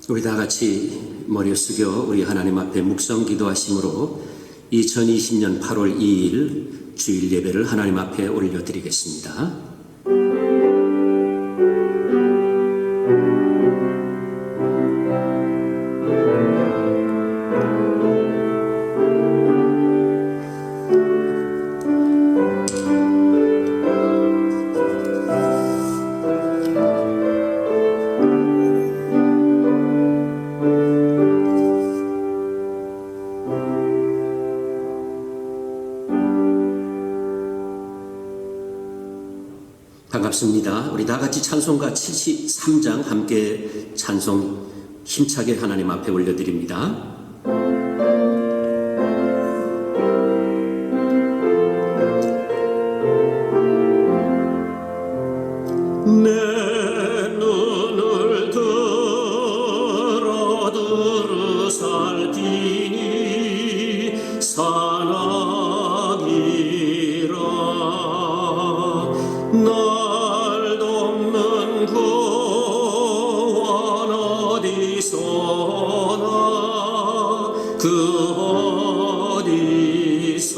우리 다 같이 머리 숙여 우리 하나님 앞에 묵상 기도하심으로 2020년 8월 2일 주일 예배를 하나님 앞에 올려드리겠습니다. 반갑습니다. 우리 다 같이 찬송가 73장 함께 찬송 힘차게 하나님 앞에 올려드립니다. 내 눈을 들어 두루 살피니 산악이라 날 돕는 구원 어디서나 그 어디서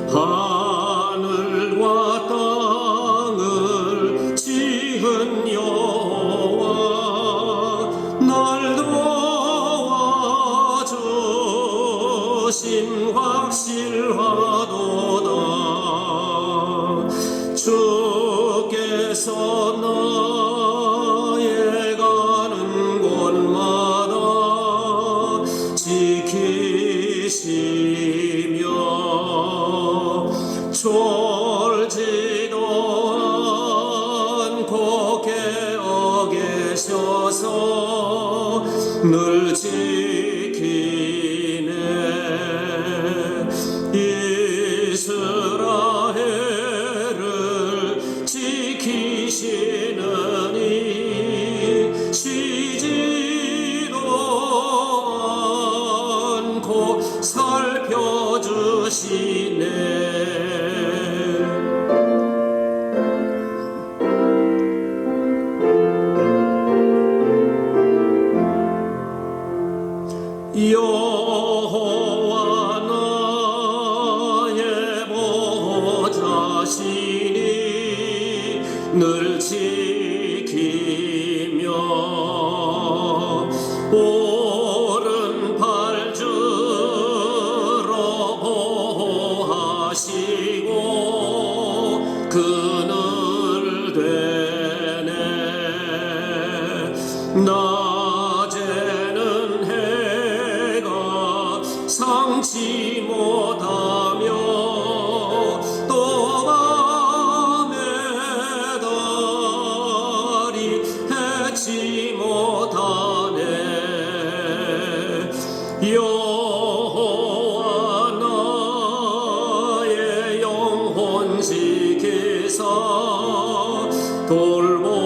하늘과 땅을 지은 여호와 날 도와주심 확실하도다. 주께서 나의 가는 곳마다 지키시며 졸지도 않고 깨어 계셔서 늘 지키네. 이스라엘을 지키시느니 쉬지도 않고 살펴주시네. 여호와 나의 보호자시니 늘 지키며 오른팔 들어 보호하시고 그늘 되네. 낮에는 해가 상치 못하며 또 밤에 달이 해치 못하네. 여호와 나의 영혼 지키사 돌보시며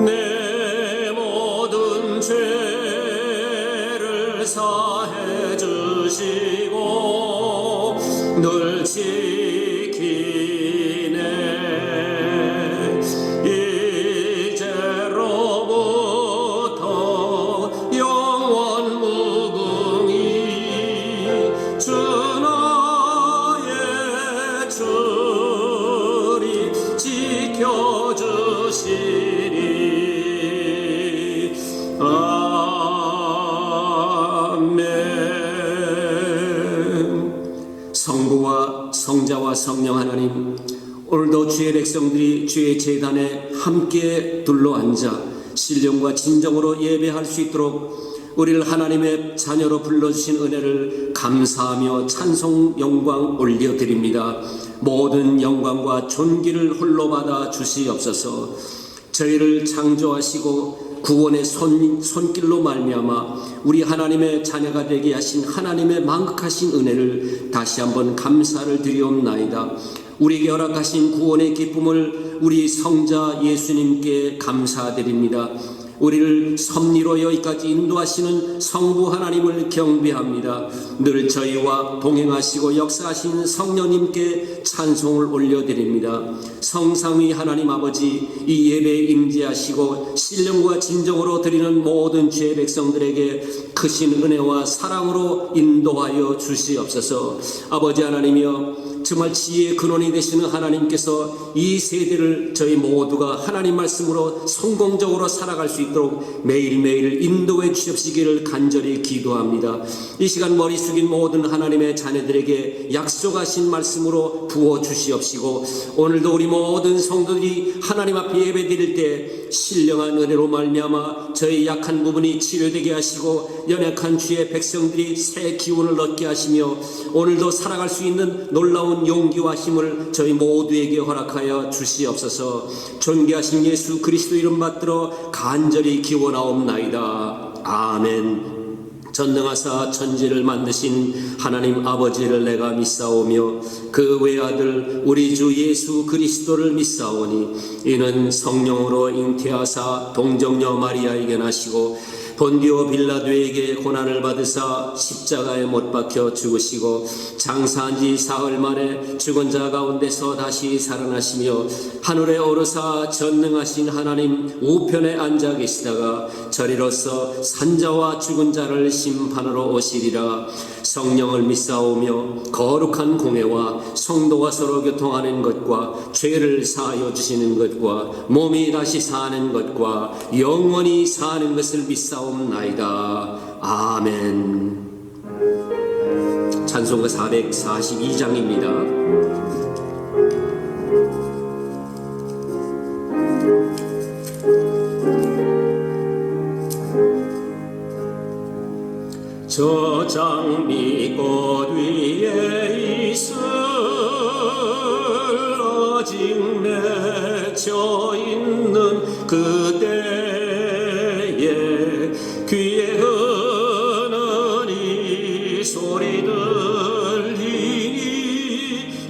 내 모든 죄를 사해 주시고 늘 지키네. 이제로부터 영원 무궁히 주 나의 주리 지켜주시리. 아멘. 성부와 성자와 성령 하나님, 오늘도 주의 백성들이 주의 제단에 함께 둘러앉아 신령과 진정으로 예배할 수 있도록 우리를 하나님의 자녀로 불러주신 은혜를 감사하며 찬송 영광 올려드립니다. 모든 영광과 존귀를 홀로 받아 주시옵소서. 저희를 창조하시고 구원의 손길로 말미암아 우리 하나님의 자녀가 되게 하신 하나님의 만극하신 은혜를 다시 한번 감사를 드리옵나이다. 우리에게 허락하신 구원의 기쁨을 우리 성자 예수님께 감사드립니다. 우리를 섭리로 여기까지 인도하시는 성부 하나님을 경배합니다. 늘 저희와 동행하시고 역사하신 성령님께 찬송을 올려드립니다. 성삼위 하나님 아버지, 이 예배에 임재하시고 신령과 진정으로 드리는 모든 죄 백성들에게 크신 은혜와 사랑으로 인도하여 주시옵소서. 아버지 하나님이여, 정말 지혜의 근원이 되시는 하나님께서 이 세대를 저희 모두가 하나님 말씀으로 성공적으로 살아갈 수 있도록 매일매일 인도해 주시기를 간절히 기도합니다. 이 시간 머리 숙인 모든 하나님의 자녀들에게 약속하신 말씀으로 부어주시옵시고, 오늘도 우리 모든 성도들이 하나님 앞에 예배드릴 때 신령한 은혜로 말미암아 저희 약한 부분이 치료되게 하시고 연약한 주의 백성들이 새 기운을 얻게 하시며 오늘도 살아갈 수 있는 놀라운 용기와 힘을 저희 모두에게 허락하여 주시옵소서. 존귀하신 예수 그리스도 이름 받들어 간절히 기원하옵나이다. 아멘. 전능하사 천지를 만드신 하나님 아버지를 내가 믿사오며 그 외아들 우리 주 예수 그리스도를 믿사오니 이는 성령으로 잉태하사 동정녀 마리아에게 나시고 본디오 빌라도에게 고난을 받으사 십자가에 못 박혀 죽으시고 장사한 지 사흘 만에 죽은 자 가운데서 다시 살아나시며 하늘에 오르사 전능하신 하나님 우편에 앉아 계시다가 저리로서 산자와 죽은 자를 심판하러 오시리라. 성령을 믿사오며 거룩한 공회와 성도가 서로 교통하는 것과 죄를 사하여 주시는 것과 몸이 다시 사는 것과 영원히 사는 것을 믿사옵나이다. 아멘. 찬송가 442장입니다. 저 장미꽃 위에 있을 아직 맺혀 있는 그때에 귀에 흐는 이 소리 들리니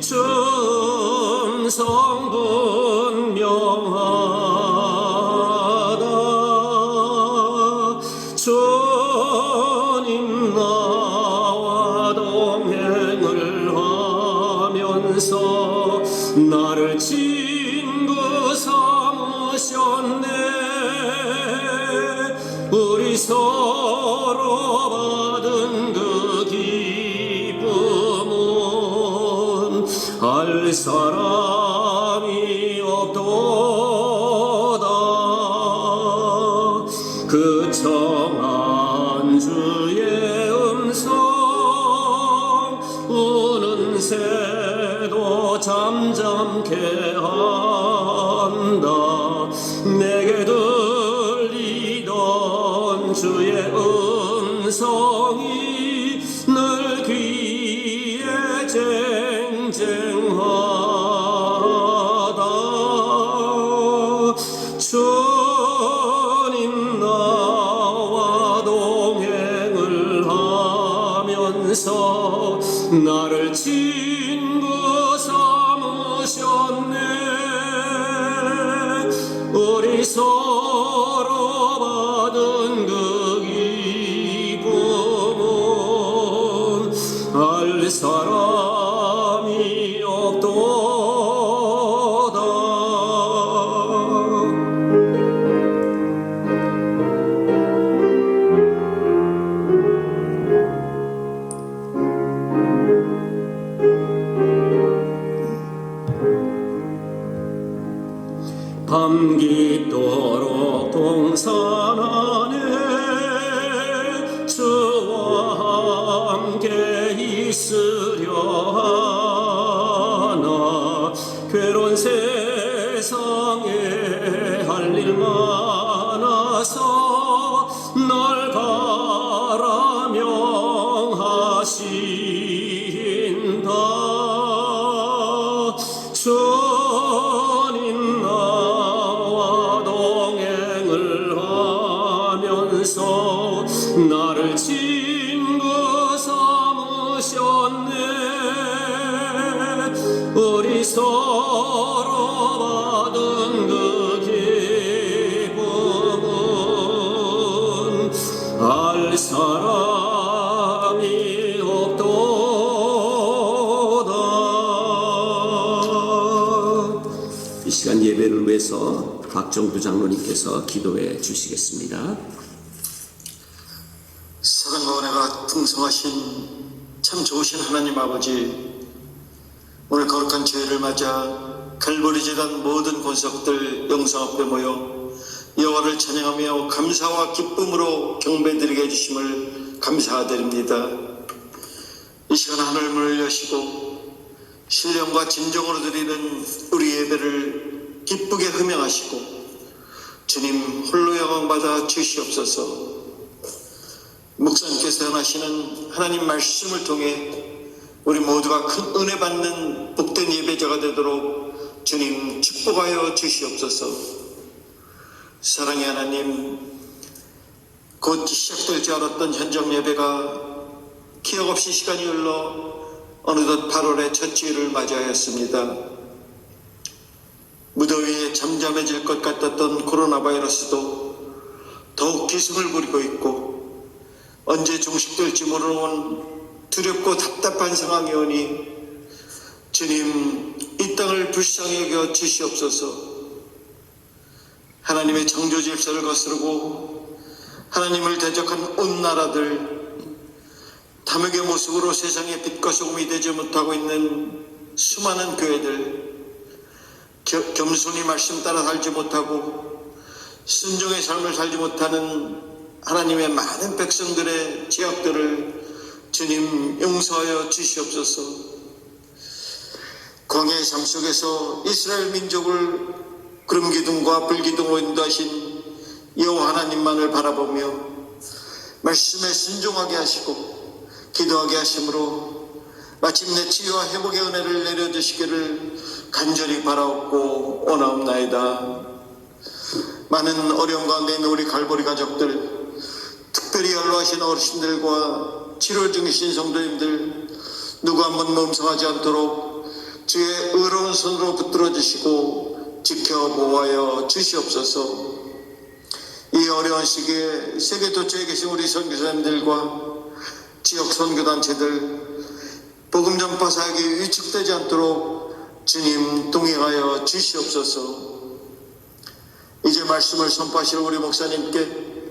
정성분명하다. 주님 나와 동행을 하면서 나를 친구 삼으셨네. 우리 서로 받은 그 기쁨은 알 사람이 없도다. 그 청한 주의 음성 우는 새도 잠잠케 한다. 내게 들리던 주의 음성이 늘 귀에 쟁쟁하다. 주님 나와 동행을 하면서 나를 친구 삼으셨네. 우리 서로 받은 그 기쁨은 알 사람이 없도다. 밤 깊도록 동산 안에 주와 함께 있으려 하나. 괴로운 세상에 할 일 많아서 널 바라명하신다. 주님 나와 동행을 하면서 나를 친구 삼으셨네. 우리 서로 받은 그 기쁨은 시간 예배를 위해서 박정두 장로님께서 기도해 주시겠습니다. 사랑과 은혜가 풍성하신 참 좋으신 하나님 아버지, 오늘 거룩한 주일을 맞아 갈보리 제단 모든 권속들 영상 앞에 모여 여호와를 찬양하며 감사와 기쁨으로 경배드리게 해주심을 감사드립니다. 이 시간 하늘문을 여시고 신령과 진정으로 드리는 우리 예배를 기쁘게 흠양하시고 주님 홀로 영광받아 주시옵소서. 목사님께서 전하시는 하나님 말씀을 통해 우리 모두가 큰 은혜 받는 복된 예배자가 되도록 주님 축복하여 주시옵소서. 사랑의 하나님, 곧 시작될 줄 알았던 현장 예배가 기약 없이 시간이 흘러 어느덧 8월의 첫 주일을 맞이하였습니다. 무더위에 잠잠해질 것 같았던 코로나 바이러스도 더욱 기승을 부리고 있고 언제 종식될지 모르는 두렵고 답답한 상황이 오니 주님 이 땅을 불쌍히 여겨 주시옵소서. 하나님의 창조 질서를 거스르고 하나님을 대적한 온 나라들, 탐욕의 모습으로 세상의 빛과 소금이 되지 못하고 있는 수많은 교회들, 겸손히 말씀 따라 살지 못하고 순종의 삶을 살지 못하는 하나님의 많은 백성들의 죄악들을 주님 용서하여 주시옵소서. 광야의 삶 속에서 이스라엘 민족을 구름 기둥과 불 기둥으로 인도하신 여호와 하나님만을 바라보며 말씀에 순종하게 하시고 기도하게 하심으로 마침내 치유와 회복의 은혜를 내려주시기를 간절히 바라옵고 원하옵나이다. 많은 어려움 가운데 있는 우리 갈보리 가족들, 특별히 연로하신 어르신들과 치료 중이신 성도님들 누구 한 번 몸성하지 않도록 주의 의로운 손으로 붙들어 주시고 지켜보아여 주시옵소서. 이 어려운 시기에 세계 도처에 계신 우리 선교사님들과 지역 선교단체들 복음 전파 사역이 위축되지 않도록 주님 동행하여 주시옵소서. 이제 말씀을 선포하실 우리 목사님께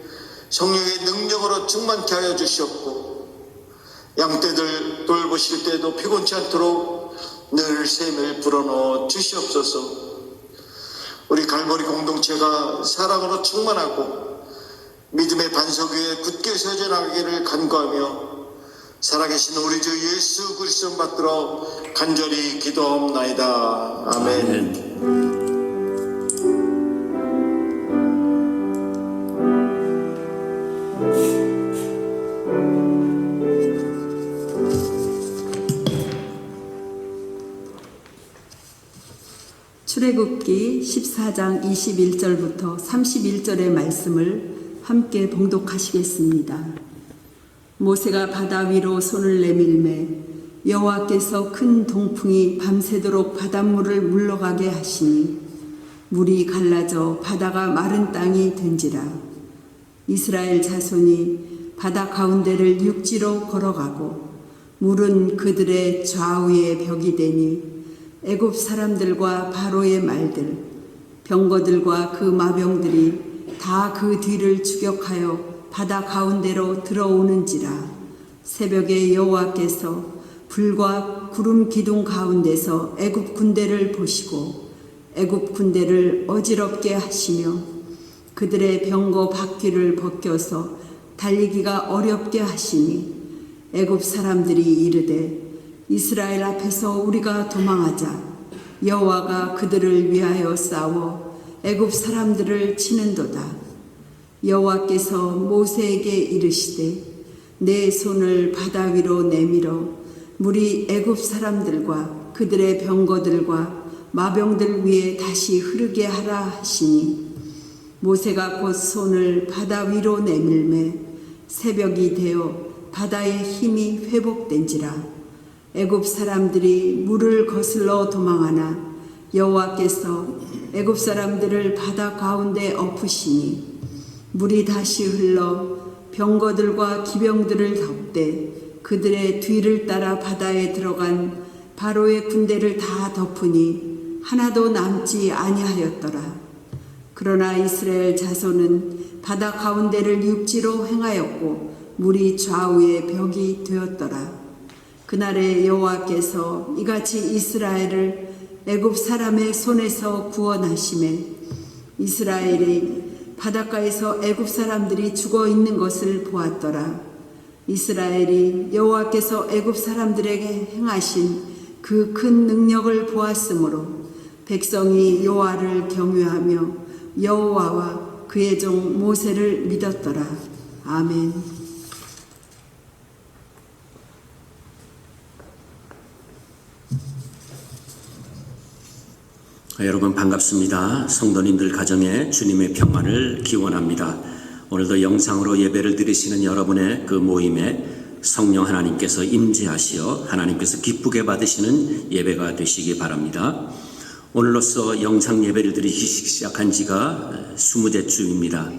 성령의 능력으로 충만케 하여 주시옵고 양떼들 돌보실 때도 피곤치 않도록 늘 샘을 불어넣어 주시옵소서. 우리 갈보리 공동체가 사랑으로 충만하고 믿음의 반석 위에 굳게 서져 나가기를 간구하며 살아계신 우리 주 예수 그리스도 받들어 간절히 기도하옵나이다. 아멘. 출애굽기 14장 21절부터 31절의 말씀을 함께 봉독하시겠습니다. 모세가 바다 위로 손을 내밀매 여호와께서 큰 동풍이 밤새도록 바닷물을 물러가게 하시니 물이 갈라져 바다가 마른 땅이 된지라. 이스라엘 자손이 바다 가운데를 육지로 걸어가고 물은 그들의 좌우에 벽이 되니 애굽 사람들과 바로의 말들, 병거들과 그 마병들이 다 그 뒤를 추격하여 바다 가운데로 들어오는지라. 새벽에 여호와께서 불과 구름 기둥 가운데서 애굽 군대를 보시고 애굽 군대를 어지럽게 하시며 그들의 병거 바퀴를 벗겨서 달리기가 어렵게 하시니 애굽 사람들이 이르되 이스라엘 앞에서 우리가 도망하자. 여호와가 그들을 위하여 싸워 애굽 사람들을 치는도다. 여호와께서 모세에게 이르시되 내 손을 바다 위로 내밀어 물이 애굽 사람들과 그들의 병거들과 마병들 위에 다시 흐르게 하라 하시니 모세가 곧 손을 바다 위로 내밀매 새벽이 되어 바다의 힘이 회복된지라. 애굽 사람들이 물을 거슬러 도망하나 여호와께서 애굽 사람들을 바다 가운데 엎으시니 물이 다시 흘러 병거들과 기병들을 덮되 그들의 뒤를 따라 바다에 들어간 바로의 군대를 다 덮으니 하나도 남지 아니하였더라. 그러나 이스라엘 자손은 바다 가운데를 육지로 행하였고 물이 좌우의 벽이 되었더라. 그날에 여호와께서 이같이 이스라엘을 애굽 사람의 손에서 구원하시매 이스라엘이 바닷가에서 애굽 사람들이 죽어 있는 것을 보았더라. 이스라엘이 여호와께서 애굽 사람들에게 행하신 그 큰 능력을 보았으므로 백성이 여호와를 경외하며 여호와와 그의 종 모세를 믿었더라. 아멘. 여러분 반갑습니다. 성도님들 가정에 주님의 평안을 기원합니다. 오늘도 영상으로 예배를 드리시는 여러분의 그 모임에 성령 하나님께서 임재하시어 하나님께서 기쁘게 받으시는 예배가 되시기 바랍니다. 오늘로써 영상 예배를 드리기 시작한 지가 20제쯤입니다.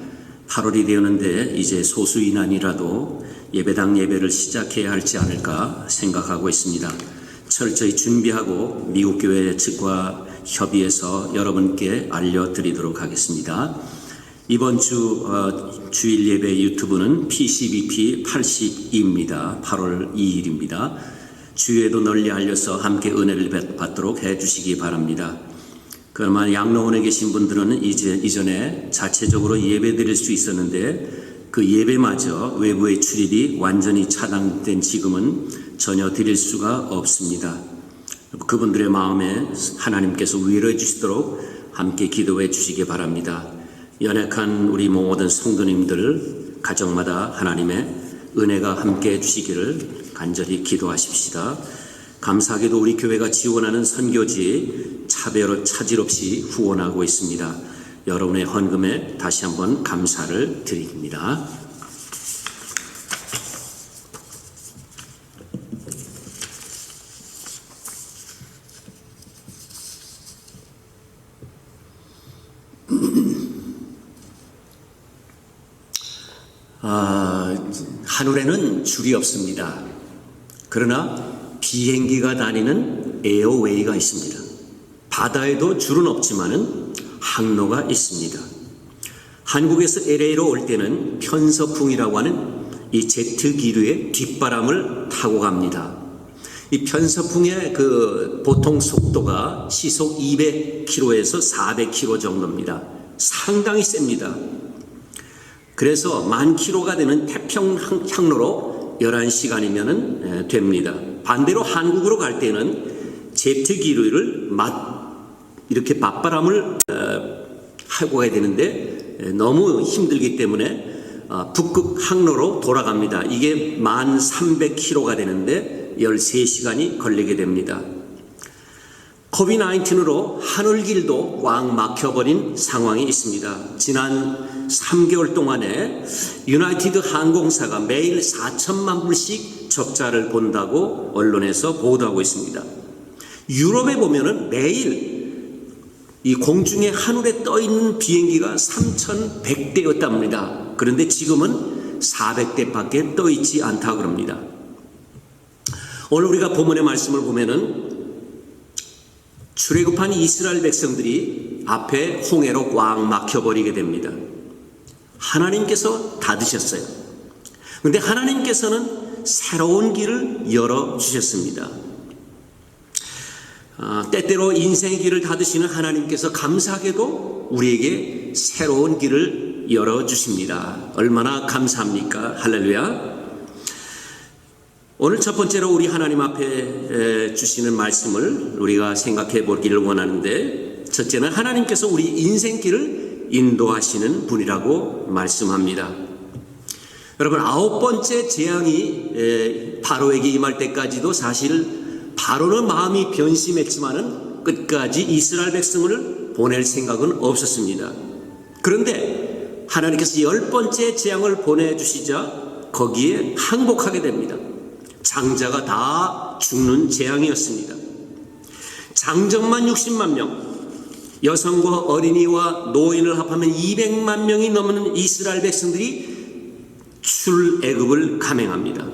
8월이 되었는데 이제 소수인원이라도 예배당 예배를 시작해야 할지 않을까 생각하고 있습니다. 철저히 준비하고 미국 교회 측과 협의해서 여러분께 알려드리도록 하겠습니다. 이번 주 주일 예배 유튜브는 PCBP 82입니다. 8월 2일입니다. 주위에도 널리 알려서 함께 은혜를 받도록 해주시기 바랍니다. 그러나 양로원에 계신 분들은 이전에 자체적으로 예배 드릴 수 있었는데 그 예배마저 외부의 출입이 완전히 차단된 지금은 전혀 드릴 수가 없습니다. 그분들의 마음에 하나님께서 위로해 주시도록 함께 기도해 주시기 바랍니다. 연약한 우리 모든 성도님들 가정마다 하나님의 은혜가 함께 해 주시기를 간절히 기도하십시다. 감사하게도 우리 교회가 지원하는 선교지 차질 없이 후원하고 있습니다. 여러분의 헌금에 다시 한번 감사를 드립니다. 하늘에는 줄이 없습니다. 그러나 비행기가 다니는 에어웨이가 있습니다. 바다에도 줄은 없지만은 항로가 있습니다. 한국에서 LA로 올 때는 편서풍이라고 하는 이 제트 기류의 뒷바람을 타고 갑니다. 이 편서풍의 그 보통 속도가 시속 200km에서 400km 정도입니다. 상당히 셉니다. 그래서 10,000km가 되는 태평항로로 11시간이면 됩니다. 반대로 한국으로 갈 때는 제트 기류를 이렇게 맞바람을 하고 가야 되는데 너무 힘들기 때문에 북극 항로로 돌아갑니다. 이게 1300km가 되는데 13시간이 걸리게 됩니다. 코비드-19으로 하늘길도 꽉 막혀버린 상황이 있습니다. 지난 3개월 동안에 유나이티드 항공사가 매일 4천만 불씩 적자를 본다고 언론에서 보도하고 있습니다. 유럽에 보면은 매일 이 공중에 하늘에 떠 있는 비행기가 3,100대였답니다. 그런데 지금은 400대밖에 떠 있지 않다고 그럽니다. 오늘 우리가 본문의 말씀을 보면은 출애굽한 이스라엘 백성들이 앞에 홍해로 꽉 막혀버리게 됩니다. 하나님께서 닫으셨어요. 그런데 하나님께서는 새로운 길을 열어주셨습니다. 때때로 인생의 길을 닫으시는 하나님께서 감사하게도 우리에게 새로운 길을 열어주십니다. 얼마나 감사합니까? 할렐루야. 오늘 첫 번째로 우리 하나님 앞에 주시는 말씀을 우리가 생각해 보기를 원하는데, 첫째는 하나님께서 우리 인생길을 인도하시는 분이라고 말씀합니다. 여러분, 9번째 재앙이 바로에게 임할 때까지도 사실 바로는 마음이 변심했지만은 끝까지 이스라엘 백성을 보낼 생각은 없었습니다. 그런데 하나님께서 10번째 재앙을 보내주시자 거기에 항복하게 됩니다. 장자가 다 죽는 재앙이었습니다. 장정만 60만 명, 여성과 어린이와 노인을 합하면 200만 명이 넘는 이스라엘 백성들이 출애굽을 감행합니다.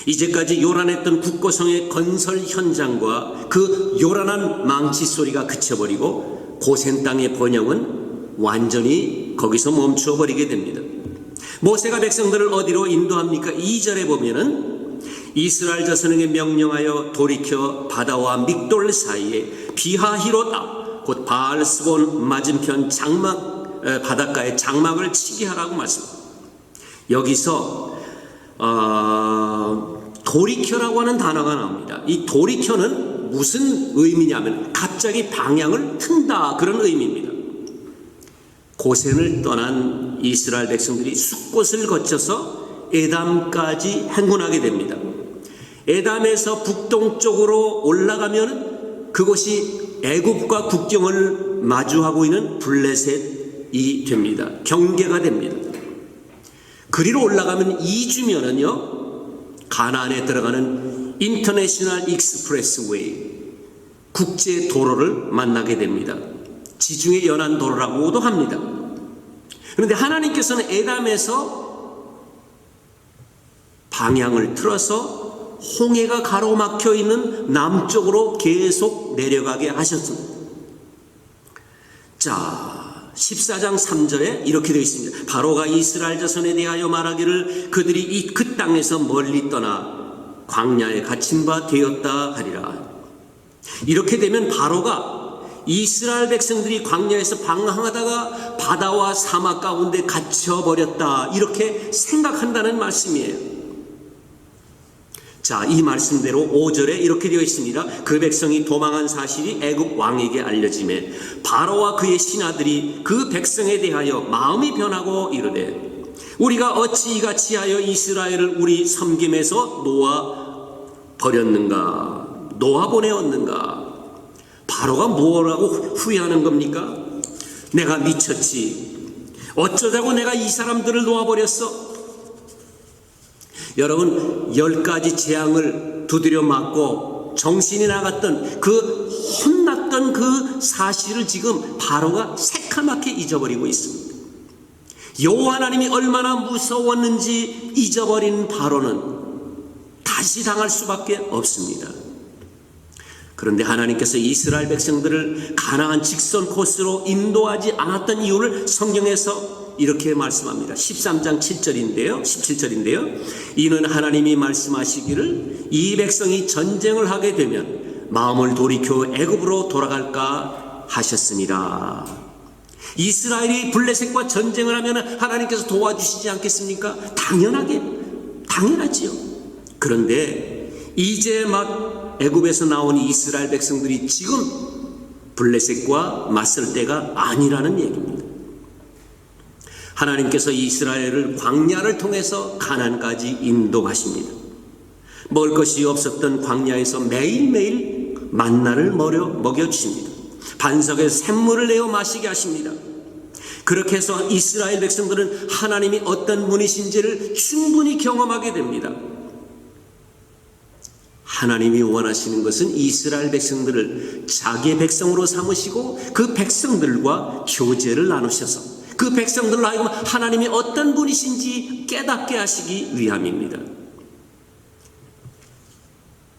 이제까지 요란했던 국고성의 건설 현장과 그 요란한 망치 소리가 그쳐버리고 고센 땅의 번영은 완전히 거기서 멈춰버리게 됩니다. 모세가 백성들을 어디로 인도합니까? 2절에 보면은 이스라엘 자손에게 명령하여 돌이켜 바다와 믹돌 사이에 비하히로다 곧 바알스본 맞은편 바닷가에 장막을 치게 하라고 말씀합니다. 여기서 돌이켜라고 하는 단어가 나옵니다. 이 돌이켜는 무슨 의미냐면 갑자기 방향을 튼다, 그런 의미입니다. 고센을 떠난 이스라엘 백성들이 숫곳을 거쳐서 에담까지 행군하게 됩니다. 에담에서 북동쪽으로 올라가면 그곳이 애굽과 국경을 마주하고 있는 블레셋이 됩니다. 경계가 됩니다. 그리로 올라가면 2주면은요 가나안에 들어가는 인터내셔널 익스프레스웨이, 국제 도로를 만나게 됩니다. 지중해 연안 도로라고도 합니다. 그런데 하나님께서는 에담에서 방향을 틀어서 홍해가 가로막혀 있는 남쪽으로 계속 내려가게 하셨습니다. 자, 14장 3절에 이렇게 되어 있습니다. 바로가 이스라엘 자손에 대하여 말하기를 그들이 그 땅에서 멀리 떠나 광야에 갇힌 바 되었다 하리라. 이렇게 되면 바로가 이스라엘 백성들이 광야에서 방황하다가 바다와 사막 가운데 갇혀버렸다, 이렇게 생각한다는 말씀이에요. 자, 이 말씀대로 5절에 이렇게 되어 있습니다. 그 백성이 도망한 사실이 애굽 왕에게 알려지매 바로와 그의 신하들이 그 백성에 대하여 마음이 변하고 이르되 우리가 어찌 이같이 하여 이스라엘을 우리 섬김에서 놓아 버렸는가, 놓아 보내었는가. 바로가 뭐라고 후회하는 겁니까? 내가 미쳤지, 어쩌자고 내가 이 사람들을 놓아버렸어. 여러분, 10가지 재앙을 두드려 맞고 정신이 나갔던 그 혼났던 그 사실을 지금 바로가 새카맣게 잊어버리고 있습니다. 여호와 하나님이 얼마나 무서웠는지 잊어버린 바로는 다시 당할 수밖에 없습니다. 그런데 하나님께서 이스라엘 백성들을 가나안 직선 코스로 인도하지 않았던 이유를 성경에서 이렇게 말씀합니다. 13장 17절인데요. 이는 하나님이 말씀하시기를 이 백성이 전쟁을 하게 되면 마음을 돌이켜 애굽으로 돌아갈까 하셨습니다. 이스라엘이 블레셋과 전쟁을 하면 하나님께서 도와주시지 않겠습니까? 당연하지요. 그런데 이제 막 애굽에서 나온 이스라엘 백성들이 지금 블레셋과 맞설 때가 아니라는 얘기입니다. 하나님께서 이스라엘을 광야를 통해서 가나안까지 인도하십니다. 먹을 것이 없었던 광야에서 매일매일 만나를 먹여주십니다. 반석에서 샘물을 내어 마시게 하십니다. 그렇게 해서 이스라엘 백성들은 하나님이 어떤 분이신지를 충분히 경험하게 됩니다. 하나님이 원하시는 것은 이스라엘 백성들을 자기의 백성으로 삼으시고 그 백성들과 교제를 나누셔서 그 백성들로 하여금 하나님이 어떤 분이신지 깨닫게 하시기 위함입니다.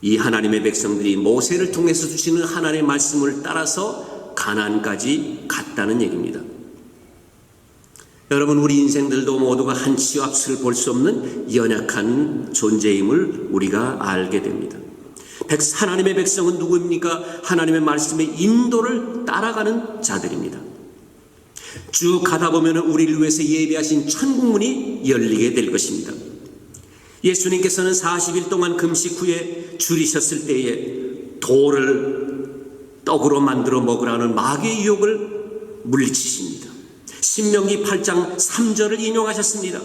이 하나님의 백성들이 모세를 통해서 주시는 하나님의 말씀을 따라서 가나안까지 갔다는 얘기입니다. 여러분, 우리 인생들도 모두가 한치 앞을 볼 수 없는 연약한 존재임을 우리가 알게 됩니다. 하나님의 백성은 누구입니까? 하나님의 말씀의 인도를 따라가는 자들입니다. 쭉 가다 보면 우리를 위해서 예비하신 천국문이 열리게 될 것입니다. 예수님께서는 40일 동안 금식 후에 줄이셨을 때에 돌을 떡으로 만들어 먹으라는 마귀의 유혹을 물리치십니다. 신명기 8장 3절을 인용하셨습니다.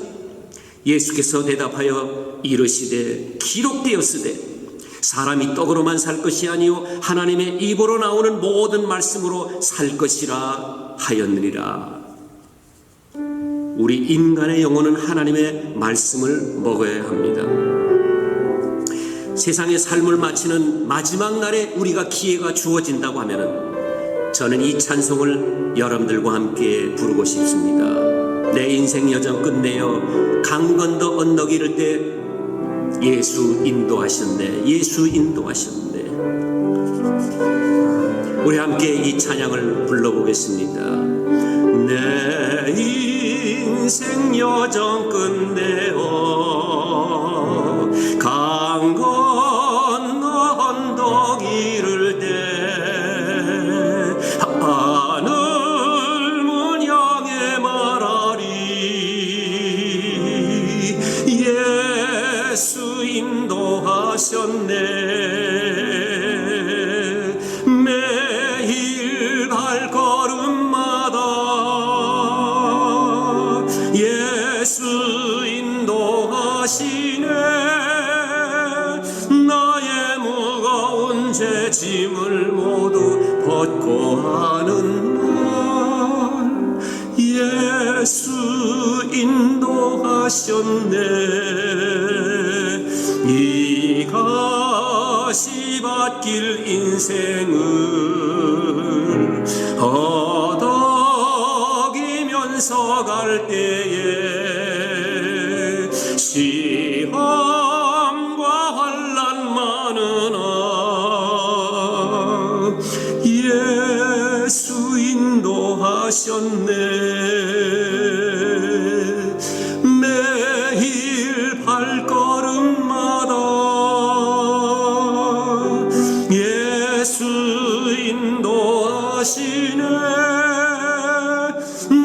예수께서 대답하여 이르시되 기록되었으되 사람이 떡으로만 살 것이 아니요 하나님의 입으로 나오는 모든 말씀으로 살 것이라 하였느니라. 우리 인간의 영혼은 하나님의 말씀을 먹어야 합니다. 세상의 삶을 마치는 마지막 날에 우리가 기회가 주어진다고 하면은 저는 이 찬송을 여러분들과 함께 부르고 싶습니다. 내 인생 여정 끝내어 강 건너 언덕 이를 때 예수 인도하셨네. 예수 인도하셨네. 우리 함께 이 찬양을 불러보겠습니다. 내 인생 여정 끝내어 강 건너 언덕 이를 때 하늘문 향해 말하리 예수 인도하셨네. 매일 발걸음마다 예수 인도하시네. 나의 무거운 죄 짐을 모두 벗고 하는 말 예수 인도하셨네. 이 가시밭길 인생을 허덕이면서 갈 때에 시험과 환난 많으나 예수 인도하셨네. 매일 발걸음마다 예수 인도하시네.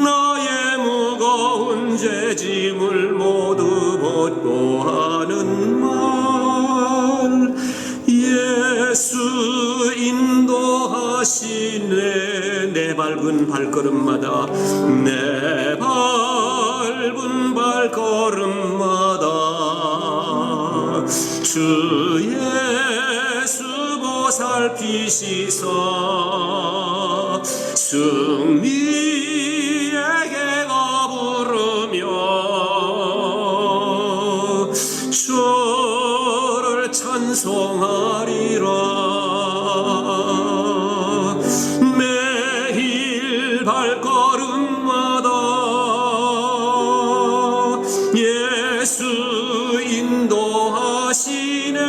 나의 무거운 죄짐을 모두 벗고 하는 말 예수 인도하시네. 내 밟은 발걸음마다 내 밟은 발걸음마다 주 예수 보살피시사 승리의 개가 부르며 주를 찬송하리라. 매일 발걸음마다 예수 인도하시네.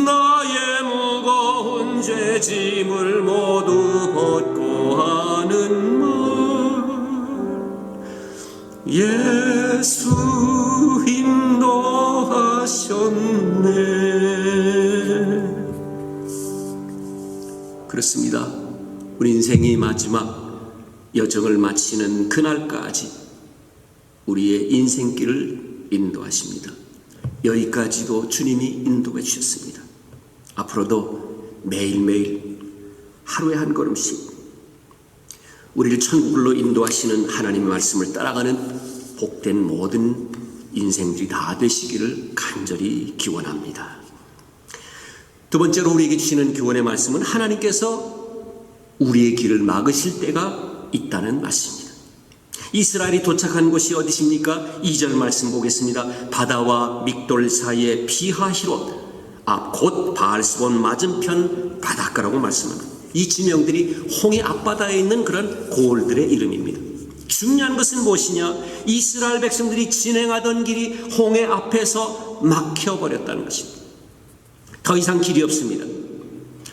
나의 무거운 죄짐을 모두 벗고 하는 말 예수 인도하셨네. 그렇습니다. 우리 인생의 마지막 여정을 마치는 그날까지 우리의 인생길을 인도하십니다. 여기까지도 주님이 인도해 주셨습니다. 앞으로도 매일매일 하루에 한 걸음씩 우리를 천국으로 인도하시는 하나님의 말씀을 따라가는 복된 모든 인생들이 다 되시기를 간절히 기원합니다. 두 번째로 우리에게 주시는 교훈의 말씀은 하나님께서 우리의 길을 막으실 때가 있다는 말씀입니다. 이스라엘이 도착한 곳이 어디십니까? 2절 말씀 보겠습니다. 바다와 믹돌 사이의 비하히롯 앞 곧 바알스본 맞은편 바닷가라고 말씀합니다. 이 지명들이 홍해 앞바다에 있는 그런 고을들의 이름입니다. 중요한 것은 무엇이냐? 이스라엘 백성들이 진행하던 길이 홍해 앞에서 막혀버렸다는 것입니다. 더 이상 길이 없습니다.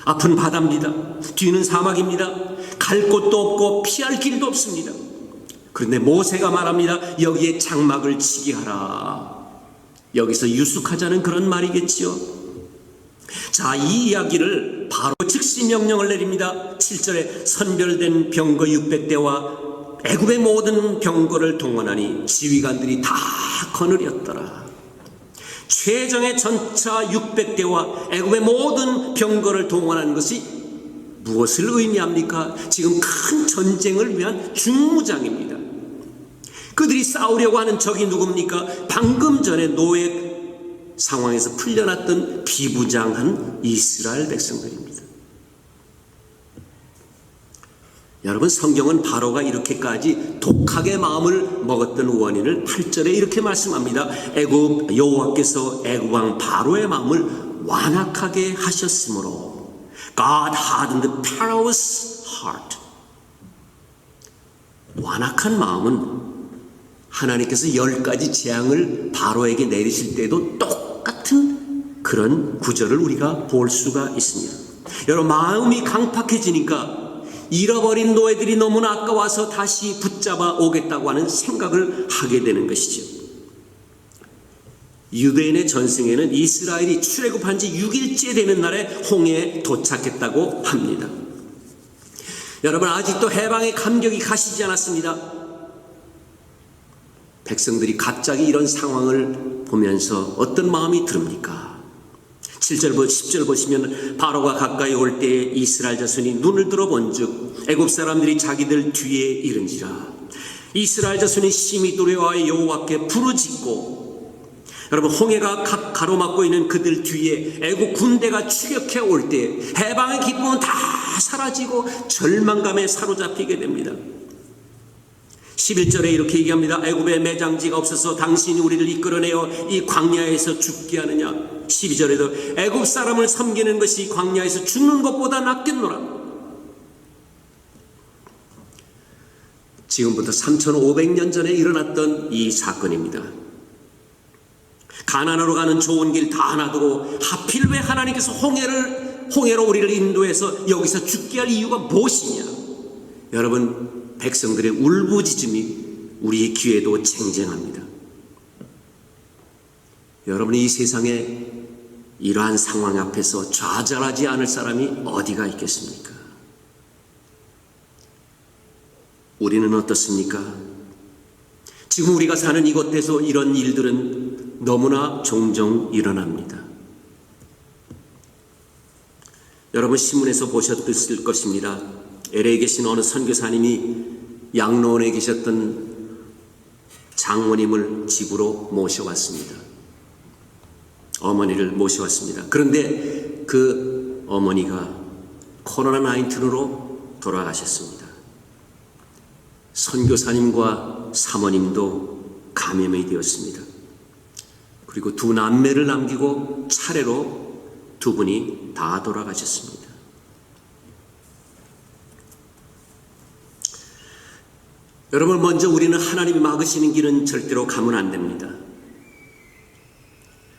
앞은 바다입니다. 뒤는 사막입니다. 갈 곳도 없고 피할 길도 없습니다. 그런데 모세가 말합니다. 여기에 장막을 치게 하라. 여기서 유숙하자는 그런 말이겠지요. 자, 이 이야기를 바로 즉시 명령을 내립니다. 7절에 선별된 병거 600대와 애굽의 모든 병거를 동원하니 지휘관들이 다 거느렸더라. 최정의 전차 600대와 애굽의 모든 병거를 동원하는 것이 무엇을 의미합니까? 지금 큰 전쟁을 위한 중무장입니다. 그들이 싸우려고 하는 적이 누굽니까? 방금 전에 노예 상황에서 풀려났던 비부장한 이스라엘 백성들입니다. 여러분, 성경은 바로가 이렇게까지 독하게 마음을 먹었던 원인을 8절에 이렇게 말씀합니다. 애굽 여호와께서 애굽 왕 바로의 마음을 완악하게 하셨으므로 God hardened Pharaoh's heart. 완악한 마음은 하나님께서 10가지 재앙을 바로에게 내리실 때도 똑같은 그런 구절을 우리가 볼 수가 있습니다. 여러분, 마음이 강팍해지니까 잃어버린 노예들이 너무나 아까워서 다시 붙잡아 오겠다고 하는 생각을 하게 되는 것이죠. 유대인의 전승에는 이스라엘이 출애굽한 지 6일째 되는 날에 홍해에 도착했다고 합니다. 여러분, 아직도 해방의 감격이 가시지 않았습니다. 백성들이 갑자기 이런 상황을 보면서 어떤 마음이 듭니까? 7절, 10절 보시면 바로가 가까이 올 때에 이스라엘 자손이 눈을 들어본 즉 애굽 사람들이 자기들 뒤에 이른지라. 이스라엘 자손이 심히 두려워하여 여호와께 부르짖고, 여러분, 홍해가 가로막고 있는 그들 뒤에 애국 군대가 추격해 올 때 해방의 기쁨은 다 사라지고 절망감에 사로잡히게 됩니다. 11절에 이렇게 얘기합니다. 애굽에 매장지가 없어서 당신이 우리를 이끌어내어 이 광야에서 죽게 하느냐. 12절에도 애굽 사람을 섬기는 것이 광야에서 죽는 것보다 낫겠노라. 지금부터 3500년 전에 일어났던 이 사건입니다. 가나안으로 가는 좋은 길 다 놔두고 하필 왜 하나님께서 홍해로 우리를 인도해서 여기서 죽게 할 이유가 무엇이냐. 여러분, 백성들의 울부짖음이 우리의 귀에도 쟁쟁합니다. 여러분, 이 세상에 이러한 상황 앞에서 좌절하지 않을 사람이 어디가 있겠습니까? 우리는 어떻습니까? 지금 우리가 사는 이곳에서 이런 일들은 너무나 종종 일어납니다. 여러분, 신문에서 보셨을 것입니다. LA에 계신 어느 선교사님이 양로원에 계셨던 장모님을 집으로 모셔왔습니다. 어머니를 모셔왔습니다. 그런데 그 어머니가 코로나19로 돌아가셨습니다. 선교사님과 사모님도 감염이 되었습니다. 그리고 두 남매를 남기고 차례로 두 분이 다 돌아가셨습니다. 여러분, 먼저 우리는 하나님이 막으시는 길은 절대로 가면 안 됩니다.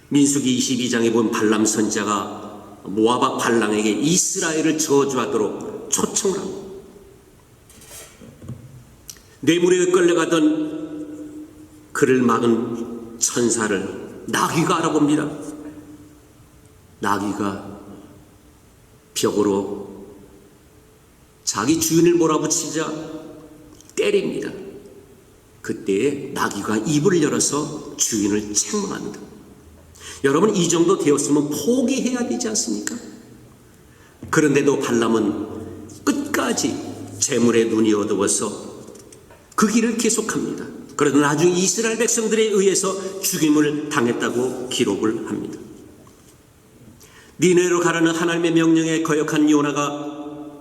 민수기 22장에 보면 발람 선지자가 모압 발랑에게 이스라엘을 저주하도록 초청을 합니다. 뇌물에 끌려가던 그를 막은 천사를 나귀가 알아봅니다. 나귀가 벽으로 자기 주인을 몰아붙이자 때립니다. 그때에 나귀가 입을 열어서 주인을 책망합니다. 여러분, 이 정도 되었으면 포기해야 되지 않습니까? 그런데도 발람은 끝까지 재물에 눈이 어두워서 그 길을 계속합니다. 그러나 나중에 이스라엘 백성들에 의해서 죽임을 당했다고 기록을 합니다. 니느웨로 가라는 하나님의 명령에 거역한 요나가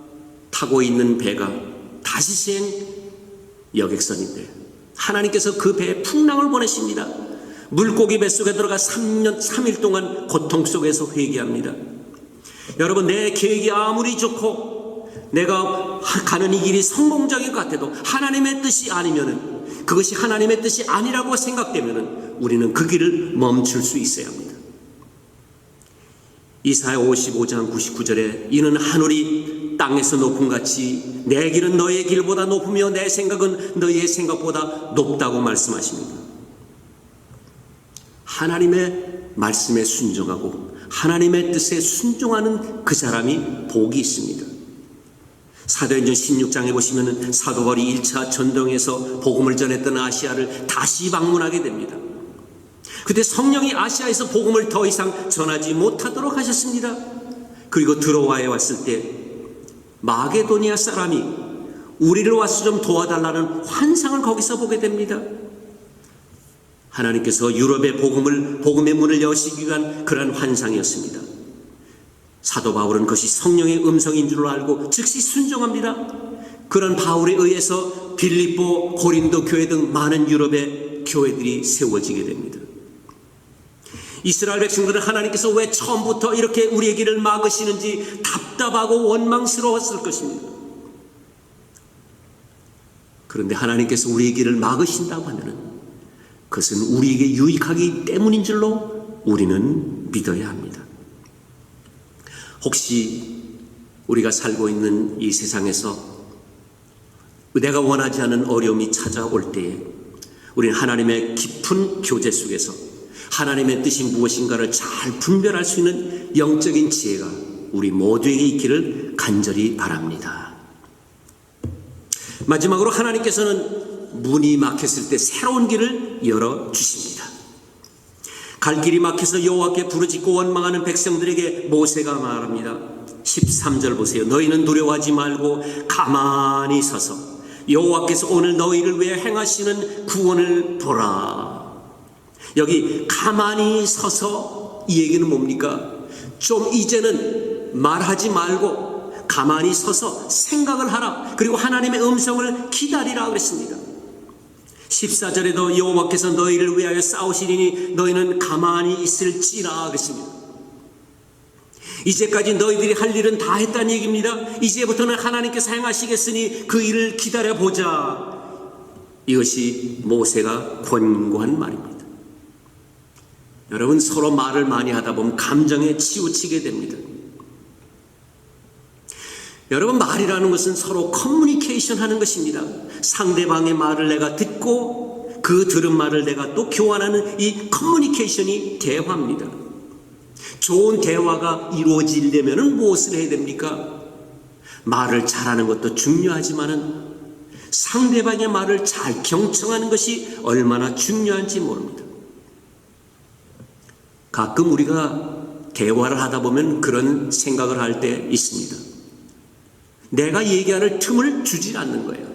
타고 있는 배가 다시생 여객선인데 하나님께서 그 배에 풍랑을 보내십니다. 물고기 뱃속에 들어가 3일 동안 고통 속에서 회개합니다. 여러분, 내 계획이 아무리 좋고 내가 가는 이 길이 성공적인 것 같아도 하나님의 뜻이 아니면은, 그것이 하나님의 뜻이 아니라고 생각되면은 우리는 그 길을 멈출 수 있어야 합니다. 이사야 55장 99절에 이는 하늘이 땅에서 높음 같이 내 길은 너의 길보다 높으며 내 생각은 너희의 생각보다 높다고 말씀하십니다. 하나님의 말씀에 순종하고 하나님의 뜻에 순종하는 그 사람이 복이 있습니다. 사도행전 16장에 보시면 사도 바울이 1차 전도에서 복음을 전했던 아시아를 다시 방문하게 됩니다. 그때 성령이 아시아에서 복음을 더 이상 전하지 못하도록 하셨습니다. 그리고 드로아에 왔을 때 마게도니아 사람이 우리를 와서 좀 도와달라는 환상을 거기서 보게 됩니다. 하나님께서 유럽의 복음의 문을 여시기 위한 그런 환상이었습니다. 사도 바울은 그것이 성령의 음성인 줄 알고 즉시 순종합니다. 그런 바울에 의해서 빌립보, 고린도 교회 등 많은 유럽의 교회들이 세워지게 됩니다. 이스라엘 백성들은 하나님께서 왜 처음부터 이렇게 우리의 길을 막으시는지 답답하고 원망스러웠을 것입니다. 그런데 하나님께서 우리의 길을 막으신다고 하면 그것은 우리에게 유익하기 때문인 줄로 우리는 믿어야 합니다. 혹시 우리가 살고 있는 이 세상에서 내가 원하지 않은 어려움이 찾아올 때에 우리는 하나님의 깊은 교제 속에서 하나님의 뜻이 무엇인가를 잘 분별할 수 있는 영적인 지혜가 우리 모두에게 있기를 간절히 바랍니다. 마지막으로 하나님께서는 문이 막혔을 때 새로운 길을 열어주십니다. 갈 길이 막혀서 여호와께 부르짖고 원망하는 백성들에게 모세가 말합니다. 13절 보세요. 너희는 두려워하지 말고 가만히 서서 여호와께서 오늘 너희를 위해 행하시는 구원을 보라. 여기 가만히 서서 이 얘기는 뭡니까? 좀 이제는 말하지 말고 가만히 서서 생각을 하라. 그리고 하나님의 음성을 기다리라 그랬습니다. 14절에도 여호와께서 너희를 위하여 싸우시리니 너희는 가만히 있을지라 그랬습니다. 이제까지 너희들이 할 일은 다 했다는 얘기입니다. 이제부터는 하나님께서 행하시겠으니 그 일을 기다려보자. 이것이 모세가 권고한 말입니다. 여러분, 서로 말을 많이 하다 보면 감정에 치우치게 됩니다. 여러분, 말이라는 것은 서로 커뮤니케이션 하는 것입니다. 상대방의 말을 내가 듣고 그 들은 말을 내가 또 교환하는 이 커뮤니케이션이 대화입니다. 좋은 대화가 이루어지려면 무엇을 해야 됩니까? 말을 잘하는 것도 중요하지만은 상대방의 말을 잘 경청하는 것이 얼마나 중요한지 모릅니다. 가끔 우리가 대화를 하다 보면 그런 생각을 할 때 있습니다. 내가 얘기할 틈을 주지 않는 거예요.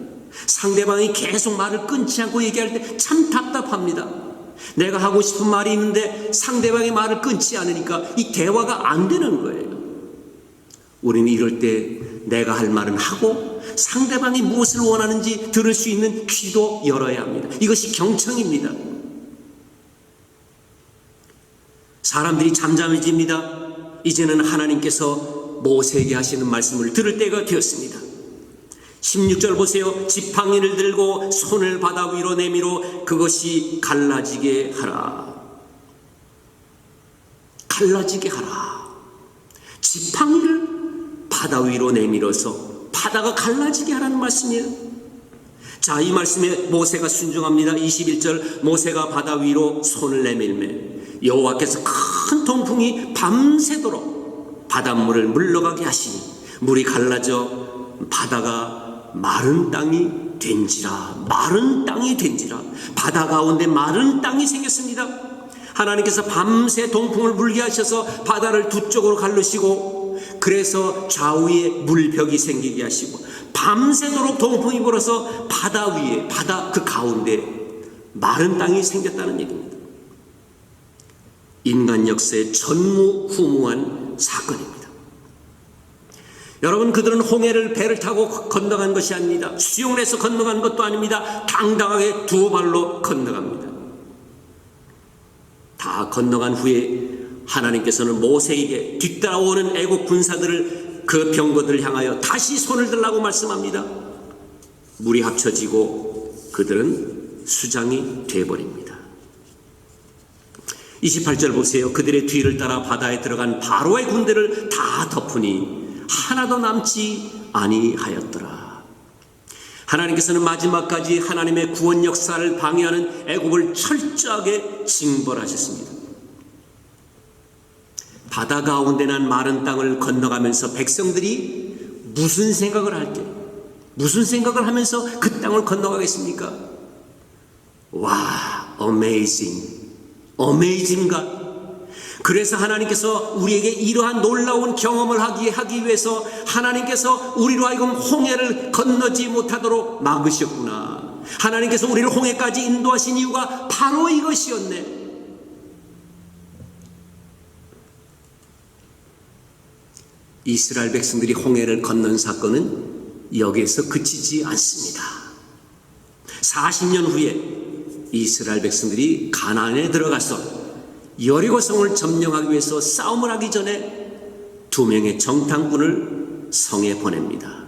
상대방이 계속 말을 끊지 않고 얘기할 때 참 답답합니다. 내가 하고 싶은 말이 있는데 상대방의 말을 끊지 않으니까 이 대화가 안 되는 거예요. 우리는 이럴 때 내가 할 말은 하고 상대방이 무엇을 원하는지 들을 수 있는 귀도 열어야 합니다. 이것이 경청입니다. 사람들이 잠잠해집니다. 이제는 하나님께서 모세에게 하시는 말씀을 들을 때가 되었습니다. 16절 보세요. 지팡이를 들고 손을 바다 위로 내밀어 그것이 갈라지게 하라. 갈라지게 하라. 지팡이를 바다 위로 내밀어서 바다가 갈라지게 하라는 말씀이에요. 자, 이 말씀에 모세가 순종합니다. 21절 모세가 바다 위로 손을 내밀매 여호와께서 큰 동풍이 밤새도록 바닷물을 물러가게 하시니 물이 갈라져 바다가 마른 땅이 된지라. 마른 땅이 된지라. 바다 가운데 마른 땅이 생겼습니다. 하나님께서 밤새 동풍을 불게 하셔서 바다를 두 쪽으로 갈르시고 그래서 좌우에 물벽이 생기게 하시고 밤새도록 동풍이 불어서 바다 위에 바다 그 가운데 마른 땅이 생겼다는 얘기입니다. 인간 역사의 전무후무한 사건입니다. 여러분, 그들은 홍해를 배를 타고 건너간 것이 아닙니다. 수영을 해서 건너간 것도 아닙니다. 당당하게 두 발로 건너갑니다. 다 건너간 후에 하나님께서는 모세에게 뒤따라오는 애국 군사들을 그 병거들을 향하여 다시 손을 들라고 말씀합니다. 물이 합쳐지고 그들은 수장이 되어버립니다. 28절 보세요. 그들의 뒤를 따라 바다에 들어간 바로의 군대를 다 덮으니 하나도 남지 아니하였더라. 하나님께서는 마지막까지 하나님의 구원 역사를 방해하는 애굽을 철저하게 징벌하셨습니다. 바다 가운데 난 마른 땅을 건너가면서 백성들이 무슨 생각을 할 때, 무슨 생각을 하면서 그 땅을 건너가겠습니까? 와, amazing God. 그래서 하나님께서 우리에게 이러한 놀라운 경험을 하기 위해서 하나님께서 우리로 하여금 홍해를 건너지 못하도록 막으셨구나. 하나님께서 우리를 홍해까지 인도하신 이유가 바로 이것이었네. 이스라엘 백성들이 홍해를 건넌 사건은 여기에서 그치지 않습니다. 40년 후에 이스라엘 백성들이 가나안에 들어가서 여리고성을 점령하기 위해서 싸움을 하기 전에 2명의 정탐꾼을 성에 보냅니다.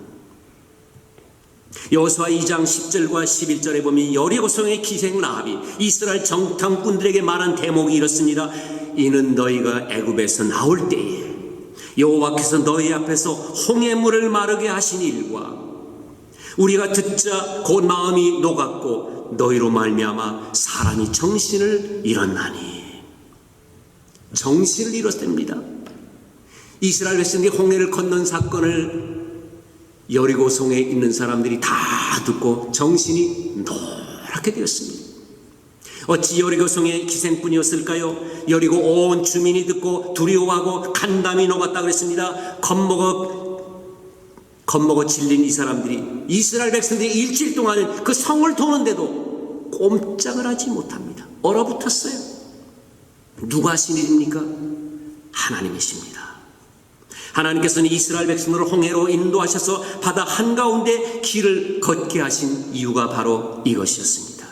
여호수아 2장 10절과 11절에 보면 여리고성의 기생 라합이 이스라엘 정탐꾼들에게 말한 대목이 이렇습니다. 이는 너희가 애굽에서 나올 때에 여호와께서 너희 앞에서 홍해물을 마르게 하신 일과 우리가 듣자 곧 마음이 녹았고 너희로 말미암아 사람이 정신을 잃었나니. 정신을 잃었답니다. 이스라엘 백성들이 홍해를 건넌 사건을 여리고성에 있는 사람들이 다 듣고 정신이 노랗게 되었습니다. 어찌 여리고성의 기생뿐이었을까요? 여리고 온 주민이 듣고 두려워하고 간담이 녹았다 그랬습니다. 겁먹어 질린 이 사람들이, 이스라엘 백성들이 일주일 동안 그 성을 도는데도 꼼짝을 하지 못합니다. 얼어붙었어요. 누가 하신 일입니까? 하나님이십니다. 하나님께서는 이스라엘 백성을 홍해로 인도하셔서 바다 한가운데 길을 걷게 하신 이유가 바로 이것이었습니다.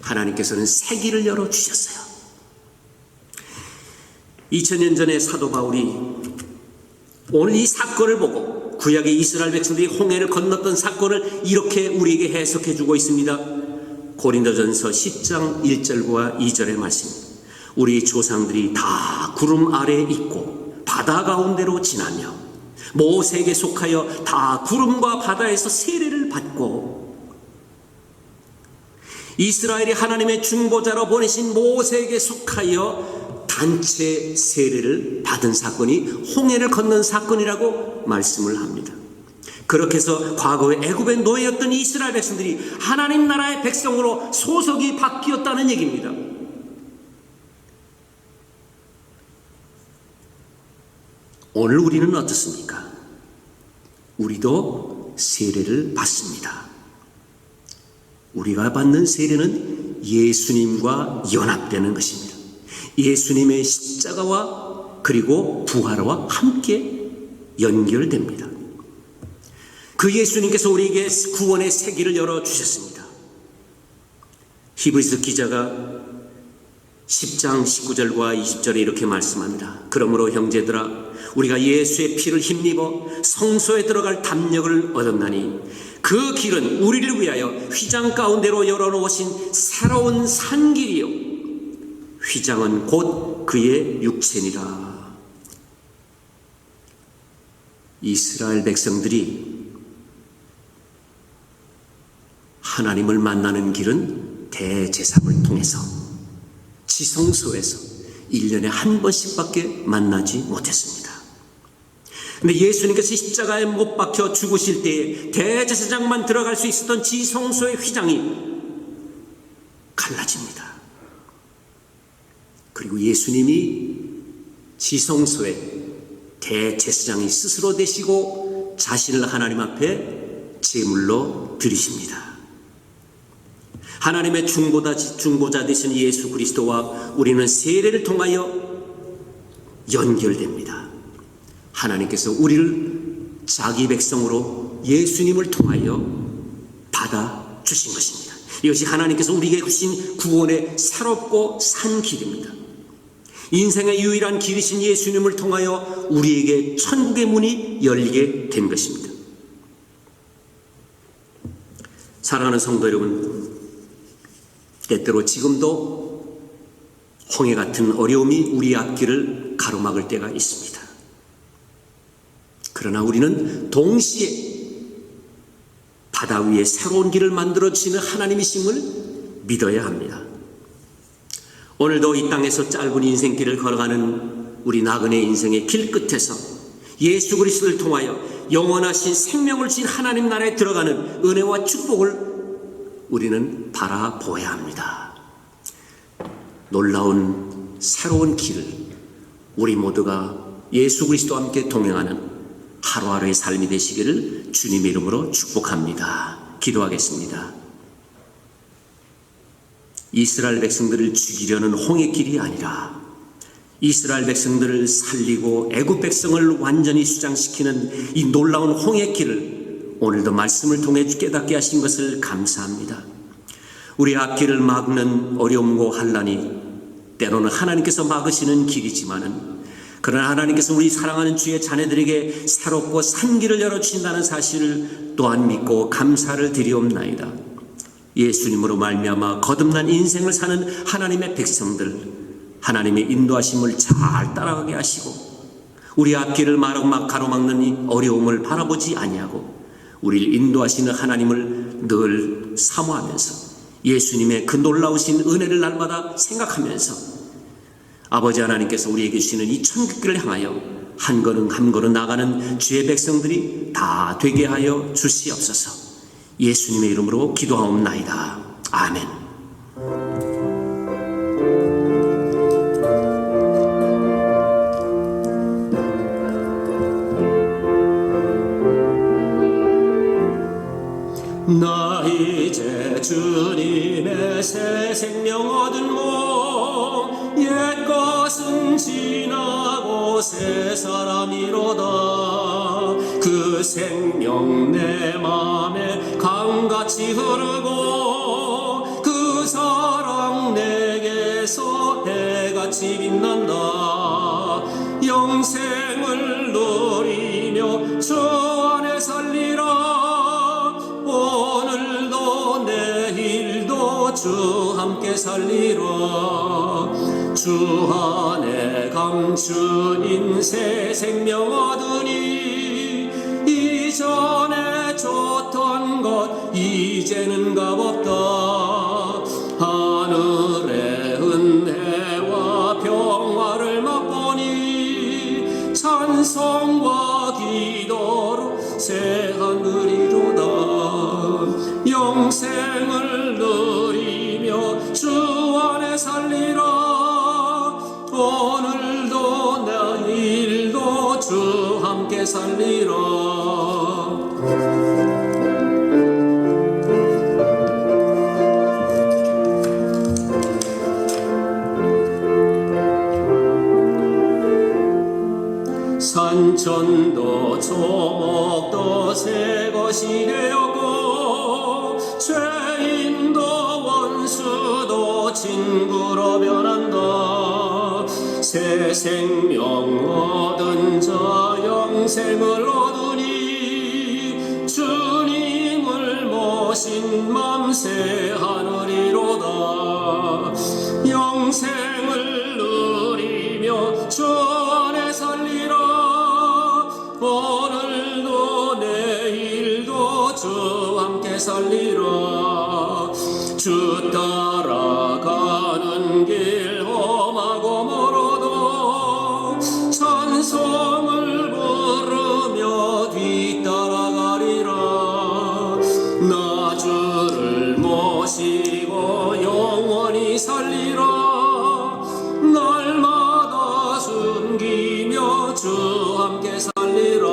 하나님께서는 새 길을 열어주셨어요. 2000년 전에 사도 바울이 오늘 이 사건을 보고 구약의 이스라엘 백성들이 홍해를 건넜던 사건을 이렇게 우리에게 해석해 주고 있습니다. 고린도전서 10장 1절과 2절의 말씀. 우리 조상들이 다 구름 아래에 있고 바다 가운데로 지나며 모세에게 속하여 다 구름과 바다에서 세례를 받고 이스라엘이 하나님의 중보자로 보내신 모세에게 속하여 단체 세례를 받은 사건이 홍해를 건넌 사건이라고 말씀을 합니다. 그렇게 해서 과거에 애굽의 노예였던 이스라엘 백성들이 하나님 나라의 백성으로 소속이 바뀌었다는 얘기입니다. 오늘 우리는 어떻습니까? 우리도 세례를 받습니다. 우리가 받는 세례는 예수님과 연합되는 것입니다. 예수님의 십자가와 그리고 부활과 함께 연결됩니다. 그 예수님께서 우리에게 구원의 새 길을 열어주셨습니다. 히브리서 기자가 10장 19절과 20절에 이렇게 말씀합니다. 그러므로 형제들아 우리가 예수의 피를 힘입어 성소에 들어갈 담력을 얻었나니 그 길은 우리를 위하여 휘장 가운데로 열어놓으신 새로운 산길이요 휘장은 곧 그의 육체니라. 이스라엘 백성들이 하나님을 만나는 길은 대제사를 통해서 지성소에서 1년에 한 번씩밖에 만나지 못했습니다. 근데 예수님께서 십자가에 못 박혀 죽으실 때에 대제사장만 들어갈 수 있었던 지성소의 휘장이 갈라집니다. 그리고 예수님이 지성소에 대제사장이 스스로 되시고 자신을 하나님 앞에 제물로 드리십니다. 하나님의 중보자 되신 예수 그리스도와 우리는 세례를 통하여 연결됩니다. 하나님께서 우리를 자기 백성으로 예수님을 통하여 받아주신 것입니다. 이것이 하나님께서 우리에게 주신 구원의 새롭고 산 길입니다. 인생의 유일한 길이신 예수님을 통하여 우리에게 천국의 문이 열리게 된 것입니다. 사랑하는 성도 여러분, 때때로 지금도 홍해 같은 어려움이 우리 앞길을 가로막을 때가 있습니다. 그러나 우리는 동시에 바다 위에 새로운 길을 만들어주시는 하나님이심을 믿어야 합니다. 오늘도 이 땅에서 짧은 인생길을 걸어가는 우리 나그네 인생의 길 끝에서 예수 그리스도를 통하여 영원하신 생명을 주신 하나님 나라에 들어가는 은혜와 축복을 우리는 바라보아야 합니다. 놀라운 새로운 길을 우리 모두가 예수 그리스도와 함께 동행하는 하루하루의 삶이 되시기를 주님의 이름으로 축복합니다. 기도하겠습니다. 이스라엘 백성들을 죽이려는 홍해길이 아니라 이스라엘 백성들을 살리고 애굽 백성을 완전히 수장시키는 이 놀라운 홍해길을 오늘도 말씀을 통해 깨닫게 하신 것을 감사합니다. 우리 앞길을 막는 어려움과 환난이 때로는 하나님께서 막으시는 길이지만은 그러나 하나님께서 우리 사랑하는 주의 자녀들에게 새롭고 산 길을 열어주신다는 사실을 또한 믿고 감사를 드리옵나이다. 예수님으로 말미암아 거듭난 인생을 사는 하나님의 백성들, 하나님의 인도하심을 잘 따라가게 하시고 우리 앞길을 가로막는 이 어려움을 바라보지 아니하고 우리를 인도하시는 하나님을 늘 사모하면서 예수님의 그 놀라우신 은혜를 날마다 생각하면서 아버지 하나님께서 우리에게 주시는 이 천국길을 향하여 한 걸음 한 걸음 나가는 주의 백성들이 다 되게 하여 주시옵소서. 예수님의 이름으로 기도하옵나이다. 아멘. 나 이제 주님의 새 생명 얻은 몸 옛 것은 지나고 새 사람이로다. 그 생명 내 맘에 강같이 흐르고 그 사랑 내게서 해같이 빛난다. 영생을 누리며 주 안에 살리라. 오늘도 내일도 주 함께 살리라. 주 안에 감춘 새 생명 얻으니 이전에 좋던 것 이제는 값없다. 하늘의 은혜와 평화를 맛보니 찬송과 기도로 새 하늘이로다. 영생을 누리며 주 안에 살리라. 오늘도 내일도 주 함께 살리라. 산천도 초목도 새 것이 되었고 죄인도 원수도 친구로 변한다. 새 생명 얻은 자 영생을 얻으니 주님을 모신 맘 새 하늘이로다. 영생을 누리며 주 안에 살리라. 오늘도 내일도 주 함께 살리라. 주 따라가는 길 험하고 멀어도 찬송을 부르며 뒤따라가리라. 나 주를 모시고 영원히 살리라. 날마다 숨기며 주 함께 살리라.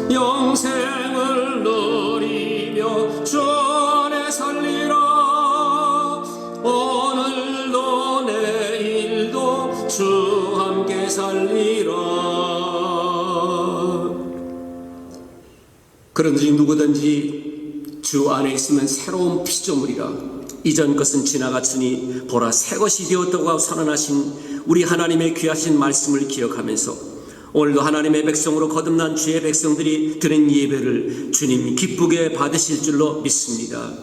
영생을 누리며 주 안에 살리라. 오늘도 내일도 주 함께 살리라. 그런지 누구든지 주 안에 있으면 새로운 피조물이라. 이전 것은 지나갔으니 보라 새 것이 되었다고 선언하신 우리 하나님의 귀하신 말씀을 기억하면서 오늘도 하나님의 백성으로 거듭난 주의 백성들이 드린 예배를 주님 기쁘게 받으실 줄로 믿습니다.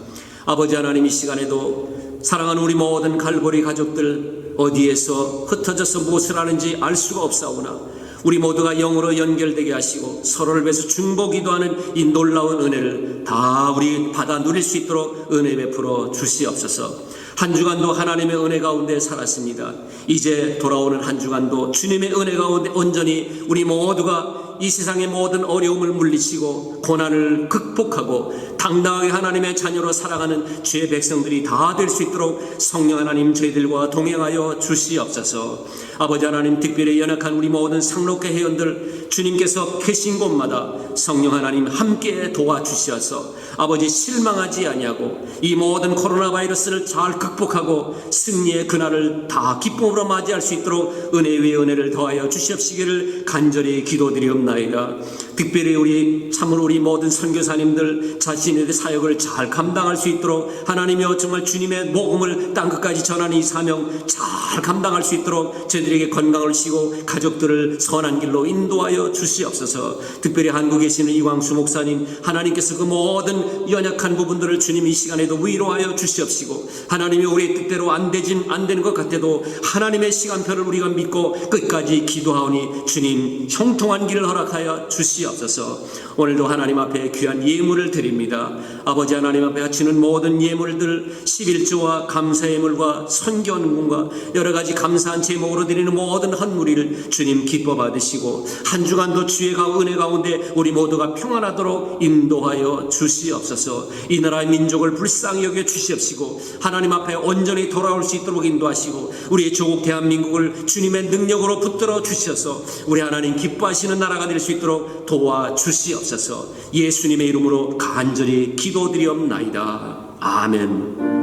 아버지 하나님, 이 시간에도 사랑하는 우리 모든 갈보리 가족들 어디에서 흩어져서 무엇을 하는지 알 수가 없사오나 우리 모두가 영으로 연결되게 하시고 서로를 위해서 중보기도 하는 이 놀라운 은혜를 다 우리 받아 누릴 수 있도록 은혜 베풀어 주시옵소서. 한 주간도 하나님의 은혜 가운데 살았습니다. 이제 돌아오는 한 주간도 주님의 은혜 가운데 온전히 우리 모두가 이 세상의 모든 어려움을 물리치고 고난을 극복하고 당당하게 하나님의 자녀로 살아가는 주의 백성들이 다 될 수 있도록 성령 하나님 저희들과 동행하여 주시옵소서. 아버지 하나님, 특별히 연약한 우리 모든 상록회 회원들 주님께서 계신 곳마다 성령 하나님 함께 도와주시어서 아버지 실망하지 아니하고 이 모든 코로나 바이러스를 잘 극복하고 승리의 그날을 다 기쁨으로 맞이할 수 있도록 은혜 위에 은혜를 더하여 주시옵시기를 간절히 기도드리옵나이다. 특별히 우리 모든 선교사님들 자신의 사역을 잘 감당할 수 있도록 하나님이여 정말 주님의 복음을 땅끝까지 전하는 이 사명 잘 감당할 수 있도록 저희들에게 건강을 주시고 가족들을 선한 길로 인도하여 주시옵소서. 특별히 한국에 계시는 이광수 목사님, 하나님께서 그 모든 연약한 부분들을 주님 이 시간에도 위로하여 주시옵시고, 하나님이 우리의 뜻대로 안 되는 것 같아도 하나님의 시간표를 우리가 믿고 끝까지 기도하오니 주님 형통한 길을 허락하여 주시옵소서. 오늘도 하나님 앞에 귀한 예물을 드립니다. 아버지 하나님 앞에 바치는 모든 예물들, 11조와 감사의 예물과 선교헌금과 여러 가지 감사한 제목으로 드리는 모든 헌물을 주님 기뻐 받으시고, 한 주간도 주의 은혜 가운데 우리 모두가 평안하도록 인도하여 주시옵소서. 이 나라의 민족을 불쌍히 여겨 주시옵시고, 하나님 앞에 온전히 돌아올 수 있도록 인도하시고, 우리의 조국 대한민국을 주님의 능력으로 붙들어 주셔서 우리 하나님 기뻐하시는 나라가 될 수 있도록 도와주시옵소서. 예수님의 이름으로 간절히 기도드리옵나이다. 아멘.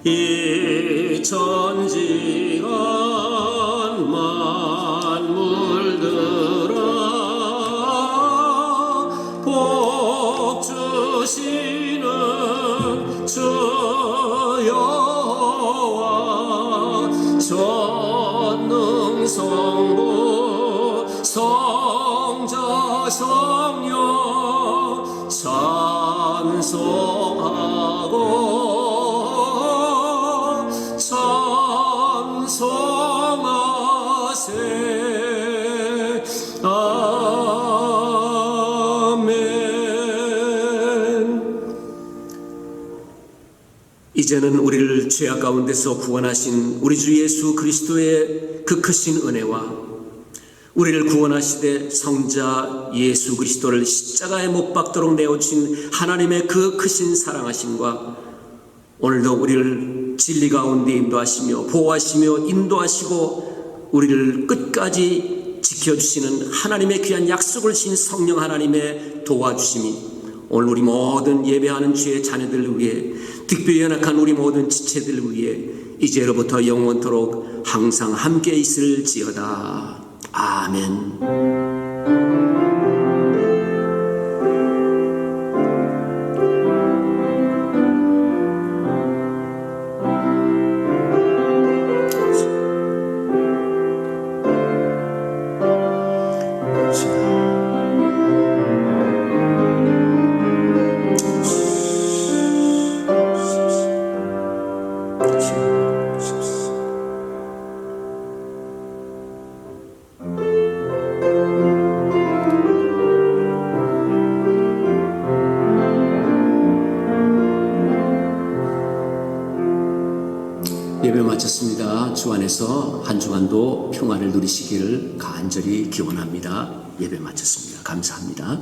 이 천지간 만물들아 복 주시는 주 여호와 전능성부 성자 성령 찬송하고 찬송하세. 아멘. 이제는 우리를 죄악 가운데서 구원하신 우리 주 예수 그리스도의 그 크신 은혜와 우리를 구원하시되 성자 예수 그리스도를 십자가에 못 박도록 내어주신 하나님의 그 크신 사랑하심과 오늘도 우리를 진리 가운데 인도하시며 보호하시며 인도하시고 우리를 끝까지 지켜주시는 하나님의 귀한 약속을 주신 성령 하나님의 도와주심이 오늘 우리 모든 예배하는 주의 자녀들을 위해, 특별히 연약한 우리 모든 지체들을 위해 이제로부터 영원토록 항상 함께 있을지어다. 아멘. 예배 마쳤습니다. 주 안에서 한 주간도 평안을 누리시기를 간절히 기원합니다. 예배 마쳤습니다. 감사합니다.